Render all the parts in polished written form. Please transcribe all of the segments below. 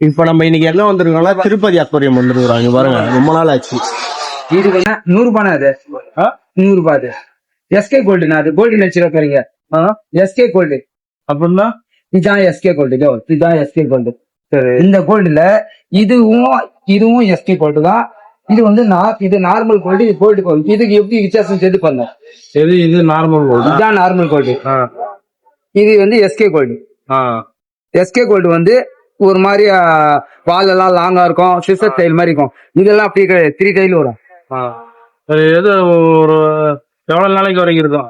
இப்ப நம்ம இன்னைக்கு எங்க வந்திருக்கோம்னா திருப்பதி அக்வாரியம் வந்துருக்காங்க பாருங்க, ரொம்ப நாள் ஆச்சு. இது 100 ரூபாய் அது 100 ரூபாய் அது எஸ்கே கோல்டுனா அது கோல்டு வச்சிருக்கீங்க. எஸ்கே கோல்டு அப்படின்னா இதுதான் எஸ்கே கோல்டு. இதுதான் எஸ்கே கோல்டு. இந்த கோல்டுல இதுவும் எஸ்கே கோல்டு தான். இது வந்து இது நார்மல் கோல்டு, இது கோல்டு கோல்டு. இதுக்கு எப்படி வித்தியாசம் செய்து பண்ண? இது நார்மல் கோல்டு. இதுதான் நார்மல் கோல்டு. இது வந்து எஸ்கே கோல்டு. எஸ்கே கோல்டு வந்து ஒரு மாதிரி வால் எல்லாம் லாங்கா இருக்கும், சிஸ்டர் டைல் மாதிரி இருக்கும். இதெல்லாம் அப்படியே 3 டைல் வரும். எது ஒரு எவ்வளவு நாளைக்கு வரைக்கும் இருக்கும்?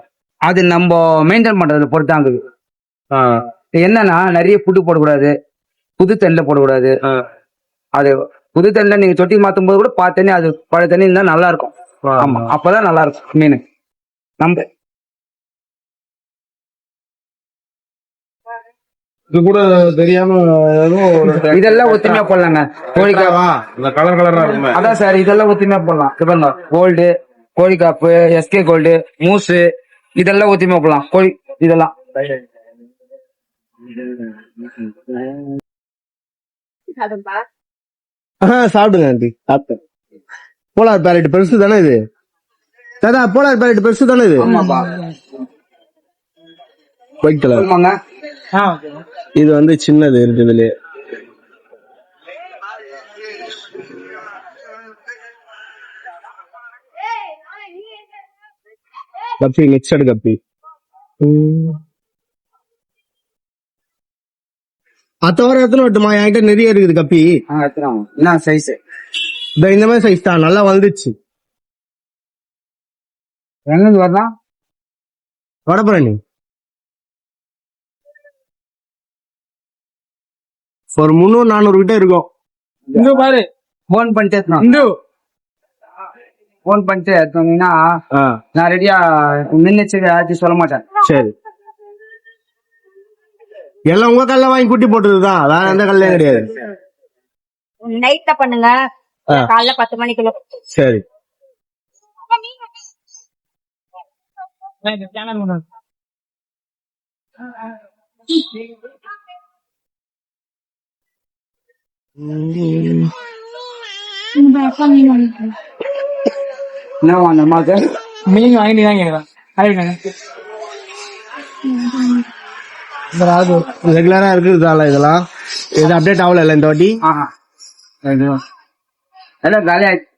அது நம்ம மெயின்டைன் பண்றதை பொறுத்தாங்குது. என்னன்னா நிறைய புட்டு போடக்கூடாது, புது தண்ணில போடக்கூடாது. அது புது தண்ணில நீங்க தொட்டி மாத்தும் போது கூட பார்த்தேனே அது பழைய தண்ணி இருந்தா நல்லா இருக்கும். ஆமா, அப்பதான் நல்லா இருக்கும் மீன். நம்ம இது கூட தெரியாம இதெல்லாம் ஒத்துமையா போடலாங்க. கோழிக்காவா கலர் கலரா இருக்குமே, அதான் சார், இதெல்லாம் ஒத்துமையா போடலாம். இப்ப கோல்டு, கோழிக்காப்பு, எஸ்கே கோல்டு, மூசு, இதெல்லாம் ஒத்துமையா போடலாம். கோழி இதெல்லாம் சாப்பிடுங்க ஆண்டி. சாப்பிட்டேன். போலார் பேரட் பெருசு தானே இது? தாதா போலார் பேரட் பெருசு தானே இது? White colour. இது வந்து சின்னது இருக்குதுல. கப்பி மிக்சடு கப்பி. அத்தவரை எத்தனை வட்டுமா? என்கிட்ட நிறைய இருக்குது கப்பி. என்ன சைஸ்? இந்த மாதிரி சைஸ் தான், நல்லா வந்துச்சு. எங்க வரலாம்? வடபழனி. ஒரு 300-400 கிட்ட இருக்கும். இங்க பாரு, போன் பண்ணிட்டு போன் பண்ணிட்டு எடுத்தோம்னா நான் ரெடியா முன்னெச்சரிக்கை யாராச்சும் சொல்ல மாட்டேன். சரி, எல்லாம் உங்க கல்ல வாங்கி குட்டி போட்டதுதான், வேற எந்த கல்லையும் கிடையாது. நைட்ல பண்ணுங்க, காலைல 10 மணிக்குள்ள. சரி. மீன் வாங்கி தான் கேட்கலாம். ரெகுலரா இருக்குதால இதெல்லாம் இது அப்டேட் ஆகல இல்ல இந்த வாட்டி? எல்லாம் காலி ஆயிடுச்சு.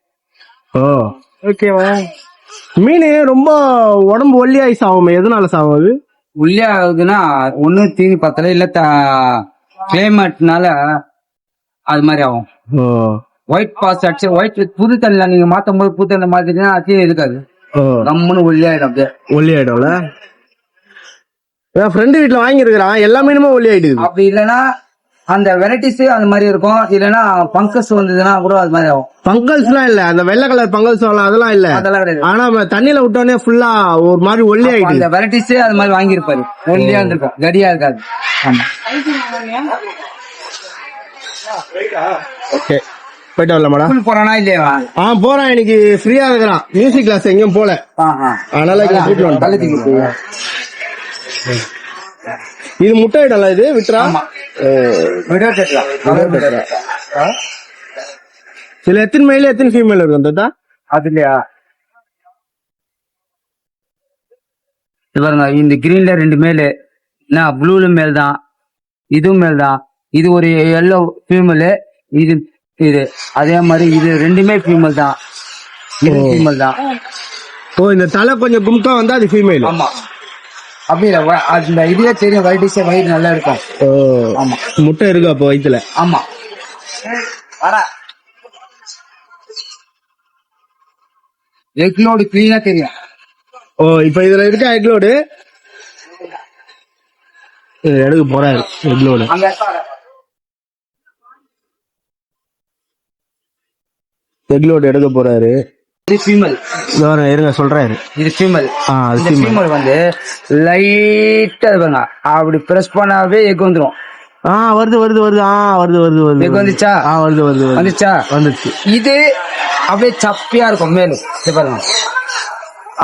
ஓ ஓகேவா. மீன் ரொம்ப உடம்பு ஒல்லியாயி சாவும், எதனால சாவும் அது? உள்ளே ஆகுதுன்னா ஒண்ணு தீனி பத்தல, இல்ல கிளைமேட்னால அது மாதிரி ஆகும். ஒயிட் பாஸ் அடிச்சு ஒயிட் புது தண்ணில நீங்க மாத்தும் போது புது தண்ணி மாத்திட்டீங்கன்னா அதையும் இருக்காது, நம்மனு ஒல்லி ஆயிடும். அப்படியே ஒல்லி ஆயிடும்ல. என் ஃப்ரெண்டு வீட்டுல வாங்கி இருக்கிறான், எல்லா மீனுமே ஒல்லி ஆயிடுது. அப்படி இல்லைன்னா அந்த வெரைட்டிஸ் அந்த மாதிரி இருக்கும், இல்லைன்னா பங்கஸ் வந்ததுன்னா கூட அது மாதிரி ஆகும். பங்கல்ஸ் எல்லாம் இல்ல, அந்த வெள்ளை கலர் பங்கல்ஸ் அதெல்லாம் இல்ல, அதெல்லாம் கிடையாது. ஆனா தண்ணியில விட்டோடனே ஃபுல்லா ஒரு மாதிரி ஒல்லி ஆயிடுது. அந்த வெரைட்டிஸ் அது மாதிரி வாங்கி இருப்பாரு, ஒல்லியா இருந்திருக்கும், கடியா இருக்காது. ஆமா. ஓகே, போயிட்டு வரல மேடம். போறானா இல்லையா? போறான், இன்னைக்கு ஃப்ரீயா இருக்கிறான். மியூசிக் கிளாஸ் எங்கேயும் போல, அதனால இது முட்டை இடம்ல, இது விட்டுறா. இதுல எத்தனை மேல எத்தனை ஃபீமேல் இருக்கும் தாத்தா? அது இல்லையா, பாருங்க இந்த கிரீன்ல 2 மேலு, ப்ளூல மேல் தான், இதுவும் மேல் தான். இது ஒரு எல்லோ ஃபீமேலு, இது அதே மாதிரி இது 2மே ஃபீமேல் தான், இது ஃபீமேல் தான். ஓ, இந்த தலை கொஞ்சம் கும்கா வந்தா அது ஃபீமேல். ஆமா, அப்படி இல்ல, அந்த இதுவே தெரியும், வைட்டிஸ் வயிறு நல்லா இருக்கும். ஓ ஆமா, முட்டை இருக்கு அப்போ வயிற்றுல. ஆமா. எக்லோடு கிளீனா தெரியும். ஓ, இப்ப இதுல இருக்க எக்லோடு எடுக்க போறாரு. எக்லோடு எக்லோடு எடுக்க போறாரு. இது ஃபீமேல். இருங்க சொல்றாரு, இது ஃபீமேல். இந்த ஃபீமேல் வந்து லைட்டா இருப்பாங்க, அப்படி பிரஸ் பண்ணாவே எக் வந்துரும். வருது வருது வருது வருது வருது வருது. எக் வந்துச்சா? வருது வருது வந்துச்சா? வந்துச்சு. இது அப்படியே சப்பியா இருக்கும் மேலும், பாருங்க.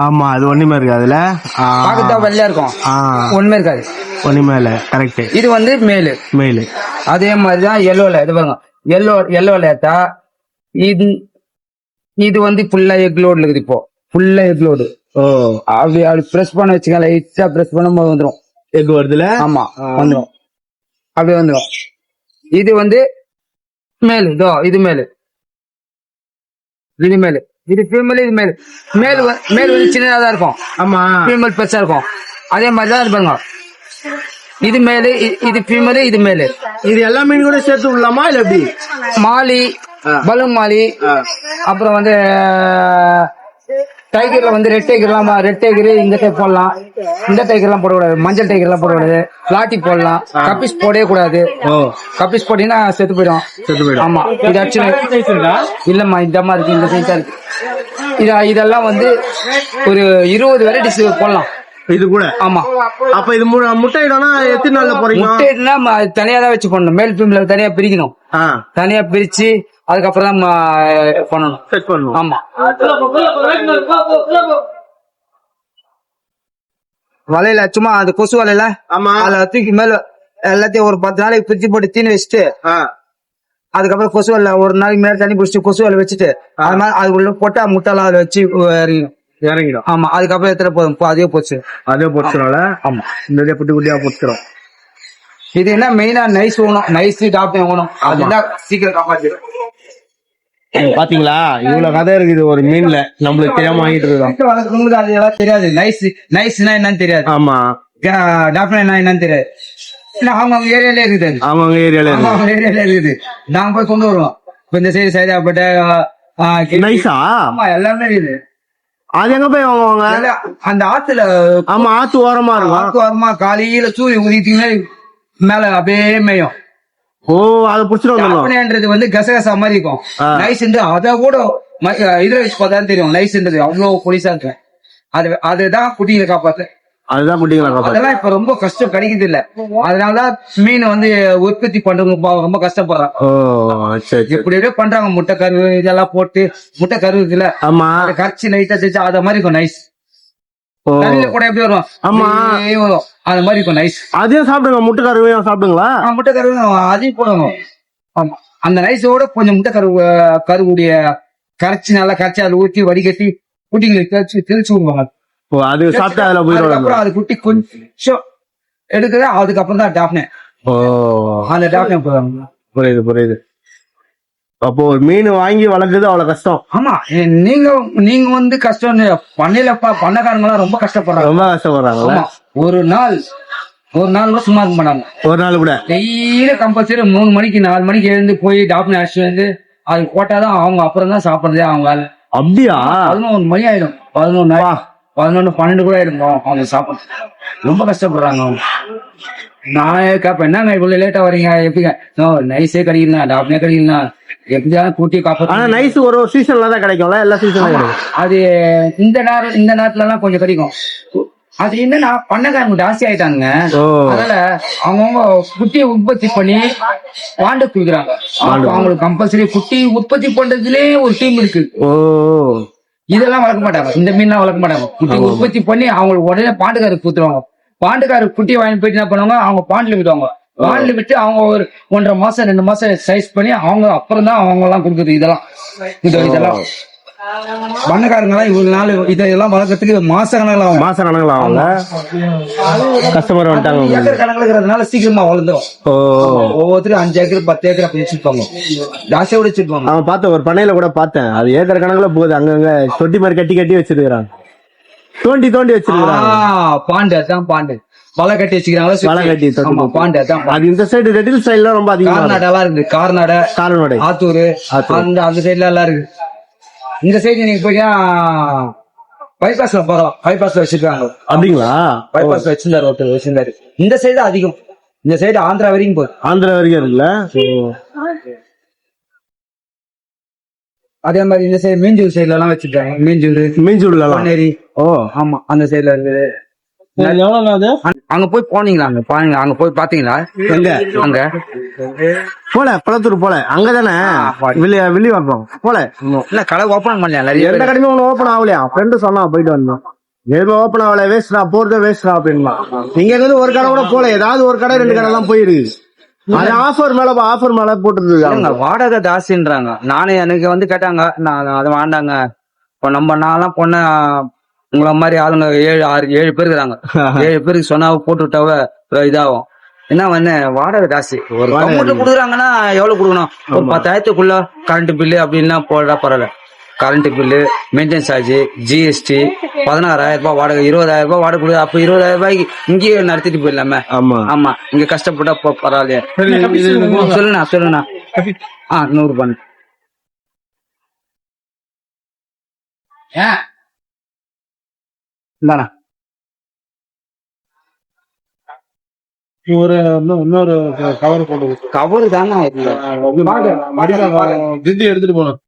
ஆமா, அது ஒண்ணுமே இருக்காது. அதுல பாக்கத்தான் வெள்ளையா இருக்கும், ஒண்ணுமே இருக்காது. ஒன்னு மேல கரெக்ட். இது வந்து மேலு. மேலு. அதே மாதிரிதான் எல்லோல இது பாருங்க, எல்லோல ஏத்தா இது இது வந்து ஃபுல்லா எக் லோட்ல இருக்குது. இப்போ ஃபுல்லா எக் லோடு. ஓ அப்படி பிரஸ் பண்ண வச்சுக்க, லைட்டா பிரஸ் பண்ணும்போது வந்துடும். எக் வருதுல. ஆமா வந்துடும், அப்படியே வந்துடும். இது வந்து மேலு. இதோ இது மேலு, இது மேலு, இது ஃபீமேல், இது மேலு. மேல் வந்து சின்னதா தான் இருக்கும். ஆமா. ஃபீமேல் பெருசா இருக்கும். அதே மாதிரிதான் இது பாருங்க, இது மேலு, இது ஃபீமேல், இது மேலு. இது எல்லா மீன் கூட சேர்த்து விடலாமா இல்ல எப்படி? மாலி, பலூன் மாலி, அப்புறம் வந்து டைகர்ல வந்து ரெட் டைகர்லாம், ரெட் டைகர் இந்த டைப் போடலாம். இந்த டைகர் எல்லாம் போடக்கூடாது, மஞ்சள் டைகர் எல்லாம் போடக்கூடாது. பிளாட்டி போடலாம். கப்பிஸ் போடவே கூடாது. கப்பிஸ் போட்டீங்கன்னா செத்து போயிடும். ஆமா, இது ஆக்சுவலி இல்லம்மா, இந்த மாதிரி இருக்கு, இந்த சைஸா இருக்கு. இதெல்லாம் வந்து ஒரு 20 வெரைட்டிஸ் போடலாம் இது கூட. ஆமா. அப்ப இது முட்டை இடம்னா எத்தனை நாள்ல போறீங்க? முட்டை இடம்னா தனியா தான் வச்சு பண்ணணும். மேல் ஃபீமேல் தனியா பிரிக்கணும். தனியா பிரிச்சு அதுக்கப்புறம் தான் பண்ணணும், செட் பண்ணணும். ஆமா. வலையில சும்மா அந்த கொசு வலையில அதுல தூக்கி மேல எல்லாத்தையும் ஒரு 10 நாளைக்கு பிரிச்சு போட்டு தீனி வச்சுட்டு, அதுக்கப்புறம் கொசு வலை ஒரு நாளைக்கு மேல தண்ணி பிடிச்சிட்டு கொசு வலை வச்சுட்டு, அது மாதிரி அதுக்குள்ள போட்டா முட்டைலாம் அதுல வச்சு இறங்கிடும். ஆமா, அதுக்கப்புறம் எத்தனை போதும் அதே போச்சுனால. ஆமா, இந்த குட்டி குட்டியா போட்டுக்கிறோம். இது என்ன மெயினா நைஸ் வேணும், நைஸ் டாப் வேணும். அதுதான் சீக்கிரம் காப்பாத்திடும். பாத்தீங்களா, இவ்வளவு கதை இருக்குது ஒரு மீன்ல, நம்மளுக்கு தெரியாம வாங்கிட்டு இருக்கோம். வளர்க்கறவங்களுக்கு அதெல்லாம் தெரியாது. நைஸ்னா என்னன்னு தெரியாது. ஆமா, டாப்னா என்னன்னு தெரியாது. அவங்க ஏரியாலே இருக்குது. அவங்க ஏரியால இருக்குது. நாங்க போய் கொண்டு வருவோம். இப்ப இந்த சைடு சைதாப்பட்ட நைஸா. ஆமா, எல்லாமே இருக்குது. அது எங்க போய் வாங்குவாங்க? அந்த ஆத்துல. ஆமா, ஆத்து ஓரமா இருக்கும். ஆத்து ஓரமா காலையில சூரியன் உதித்தீங்கன்னா மேல அப்படியே மேயும். ஓ, அதை புடிச்சிட்டு வந்து கசகசா மாதிரி இருக்கும். நைஸ் அத கூட இதுல வச்சு பார்த்தா தெரியும். நைஸ்ன்றது அவ்வளவு பொலிசா இருக்கு. அதுதான் குட்டிகளை காப்பாத்து. அதுதான் குட்டிகளை காப்பாத்து. அதெல்லாம் இப்ப ரொம்ப கஷ்டம், கிடைக்குது இல்ல. அதனாலதான் மீன் வந்து உற்பத்தி பண்றவங்க ரொம்ப கஷ்டப்படுறாங்க. இப்படியே பண்றாங்க. முட்டை கருவு இதெல்லாம் போட்டு, முட்டை கருவு இருக்குல்ல, கரைச்சி லைட்டா செஞ்சு அத மாதிரி இருக்கும் நைஸ். தண்ணியில கூட எப்படி வரும்? ஆமா, வரும். அது மாதிரி இருக்கும் நைஸ். அதையும் சாப்பிடுங்க. முட்டை கருவையும் சாப்பிடுங்களா? முட்டை கருவு அதையும் போடுவோம். ஆமா, அந்த நைஸோட கொஞ்சம் முட்டை கருவுடைய கரைச்சி நல்லா கரைச்சி அதை ஊற்றி வடிகட்டி குட்டிங்களுக்கு தெளிச்சு விடுவாங்க. அது சாப்பிட்டா அதுல போயிடும். அது குட்டி கொஞ்சம் எடுக்குது, அதுக்கப்புறம் தான் டாப்னே. அந்த டாப்னே போடுவாங்க. புரியுது. அப்போ ஒரு மீன் வாங்கி வளர்க்குறது அவ்வளவு கஷ்டம். ஆமா, நீங்க வந்து கஷ்டம். பண்ணக்காரங்க எல்லாம் ரொம்ப கஷ்டப்படுறாங்க. ஒரு நாள் கூட சும்மா இருக்க மாட்டாங்க. ஒரு நாள் கூட டெய்லி கம்பல்சரி 3 மணிக்கு 4 மணிக்கு எழுந்து போய் டாக்டர் அழைச்சிட்டு வந்து அது போட்டாதான் அவங்க அப்புறம் தான் சாப்பிடுறதே அவங்க வேலை. அப்படியா? 11 மணி ஆயிடும். 11 12 கூட ஆயிடும் அவங்க சாப்பிட. ரொம்ப கஷ்டப்படுறாங்க அவங்க. நான் கேப்பேன், என்னங்க இவ்வளவு லேட்டா வரீங்க? எப்படிங்க? நைஸே கிடைக்கலாம், டாப்னே கிடைக்கலாம், எப்படியாவது கூட்டி காப்பா. ஆனா நைஸ் ஒரு சீசன்ல தான் கிடைக்கும்ல, எல்லா சீசன்ல. அது இந்த நேரத்துல எல்லாம் கொஞ்சம் கிடைக்கும். அது என்னன்னா பண்ணக்காரங்க ஜாஸ்தி ஆயிட்டாங்க. அதனால அவங்கவுங்க குட்டியை உற்பத்தி பண்ணி வாண்ட குடுக்குறாங்க. அவங்களுக்கு கம்பல்சரி குட்டி உற்பத்தி பண்றதுலயே ஒரு டீம் இருக்கு. இதெல்லாம் வளர்க்க மாட்டாங்க, இந்த மீன்லாம் வளர்க்க மாட்டாங்க. குட்டி உற்பத்தி பண்ணி அவங்களுக்கு உடனே பாண்டுக்காரருக்கு குத்துருவாங்க. பாண்டுக்காரருக்கு குட்டியை வாங்கி போயிட்டு என்ன பண்ணுவாங்க, அவங்க பாண்டில விடுவாங்க. பாண்டில விட்டு அவங்க ஒரு 1.5 மாசம் 2 மாசம் சைஸ் பண்ணி அவங்க அப்புறம் தான் அவங்க எல்லாம் கொடுக்குறது. இதெல்லாம் பண்ணக்காரங்க எல்லாம் இவ்வளவு நாள் இதெல்லாம் வளர்க்கறதுக்கு மாச கணக்கில் ஆகும். கஸ்டமர் வந்துட்டாங்க. ஏக்கர் கணக்குல இருக்கிறதுனால சீக்கிரமா வளர்ந்துடும். ஒவ்வொருத்தரும் 5 ஏக்கர் 10 ஏக்கர் அப்படி வச்சிருப்பாங்க. ஜாஸ்தியா கூட வச்சிருப்பாங்க. அவன் பார்த்தேன், ஒரு பண்ணையில கூட பார்த்தேன். அது ஏக்கர் கணக்குல போகுது. அங்கங்க தொட்டி மாதிரி கட்டி வச்சிருக்காங்க. தோண்டி வச்சிருக்காங்க. பாண்டு, அதான் பாண்டு. வலை கட்டி வச்சுக்கிறாங்க. பாண்டு அதான். அது இந்த சைடு ரெட்டில் சைடுல ரொம்ப அதிகம். கார்நாடெல்லாம் இருக்கு. கார்நாடை, ஆத்தூர், அந்த சைடுல எல்லாம் இருக்கு. இந்த சைடு நீங்க போய்யா பைபாஸ்ல போகலாம். பைபாஸ்ல வச்சிருக்காங்க. அப்படிங்களா? பைபாஸ்ல வச்சிருந்தாரு. இந்த சைடு அதிகம். இந்த சைடு ஆந்திரா வரைக்கும் போகுது. ஆந்திரா வரைக்கும் இருக்குல்ல. அதே மாதிரி இந்த சைடு மீஞ்சூர் சைடுல எல்லாம் வச்சிருக்காங்க. மீஞ்சூர்ல பொன்னேரி. ஆமா, அந்த சைடுல இருக்குது. அங்க போய் போனீங்களா? அங்க போய் பாத்தீங்களா? எங்க? அங்க போல பழத்தூர் போல அங்கதானே வெளியே வைப்போம் போல. இல்ல, கடை ஓபன் பண்ணல. எந்த கடையுமே ஒண்ணு ஓபன் ஆகலையா? ஃப்ரெண்டு சொன்னா போயிட்டு வந்தோம். எதுவுமே ஓப்பன் ஆகல, வேஸ்டா போறதே வேஸ்டா அப்படின்மா. இங்க இருந்து ஒரு கடை கூட போல, ஏதாவது ஒரு கடை 2 கடை தான் போயிருக்கு. அது ஆஃபர் மேல போட்டுட்டு இருக்காங்க. இல்லைங்க, வாடகை ஜாஸ்தின்றாங்க. நானே எனக்கு வந்து கேட்டாங்க, நான் அதை வேண்டாங்க. இப்போ நான்லாம் பொண்ணு உங்களை மாதிரி ஆளுங்க 7 பேர் இருக்கிறாங்க. 7 பேருக்கு சொன்னா போட்டு விட்டாவ இதாகும். என்ன வந்து வாடகை ஜாஸ்தி. ஒரு கம்ப்யூட்டர் கொடுக்குறாங்கன்னா எவ்வளவு கொடுக்கணும்? ஒரு 10,000க்குள்ள கரண்ட் பில்லு அப்படின்னா போடா பரவாயில்ல. Current bill, maintenance charge, GST, 16,000 ரூபாய் வாடகை, 20,000 ரூபாய் வாடகை கொடுக்குது. அப்ப 20,000 ரூபாய்க்கு இங்கேயே நடத்திட்டு போயிடலாமே. ஆமா ஆமா, இங்க கஷ்டப்பட்டா பரவாயில்லையே. சொல்லுண்ணா 100 பண்ணு. இந்தாண்ணா. இன்னொரு கவர் போட்டு கவரு தானே மடியில எடுத்துட்டு போகணும்.